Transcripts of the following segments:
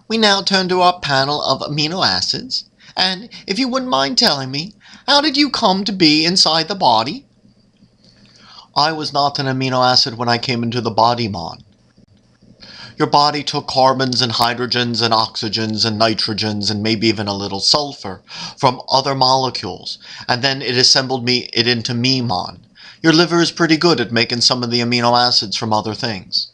We now turn to our panel of amino acids, and if you wouldn't mind telling me, how did you come to be inside the body? I was not an amino acid when I came into the body, Mon. Your body took carbons and hydrogens and oxygens and nitrogens and maybe even a little sulfur from other molecules, and then it assembled it into me, Mon. Your liver is pretty good at making some of the amino acids from other things.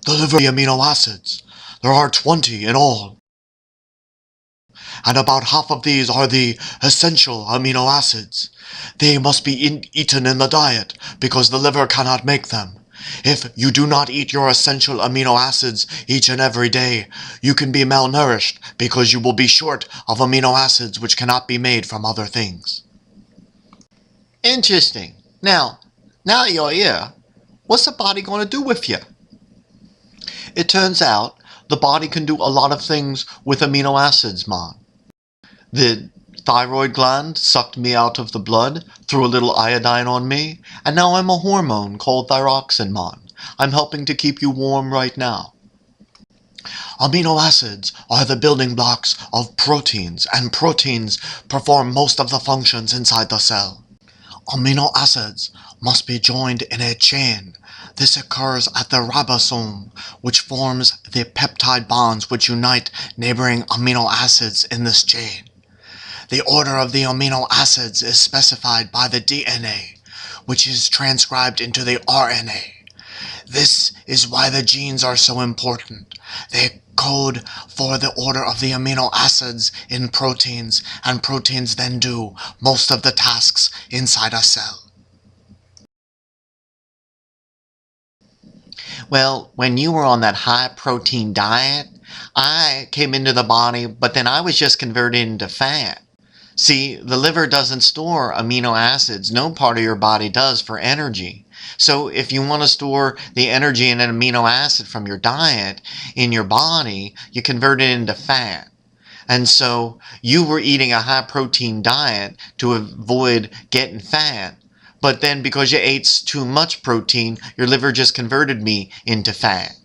The liver amino acids. There are 20 in all. And about half of these are the essential amino acids. They must be eaten in the diet because the liver cannot make them. If you do not eat your essential amino acids each and every day, you can be malnourished because you will be short of amino acids which cannot be made from other things. Interesting. Now that you're here, what's the body going to do with you? It turns out the body can do a lot of things with amino acids, Mon. The thyroid gland sucked me out of the blood, threw a little iodine on me, and now I'm a hormone called thyroxin, Mon. I'm helping to keep you warm right now. Amino acids are the building blocks of proteins, and proteins perform most of the functions inside the cell. Amino acids must be joined in a chain. This occurs at the ribosome, which forms the peptide bonds which unite neighboring amino acids in this chain. The order of the amino acids is specified by the DNA, which is transcribed into the RNA. This is why the genes are so important. They code for the order of the amino acids in proteins, and proteins then do most of the tasks inside a cell. Well, when you were on that high-protein diet, I came into the body, but then I was just converted into fat. See, the liver doesn't store amino acids. No part of your body does for energy. So if you want to store the energy in an amino acid from your diet in your body, you convert it into fat. And so you were eating a high-protein diet to avoid getting fat. But then because you ate too much protein, your liver just converted me into fat.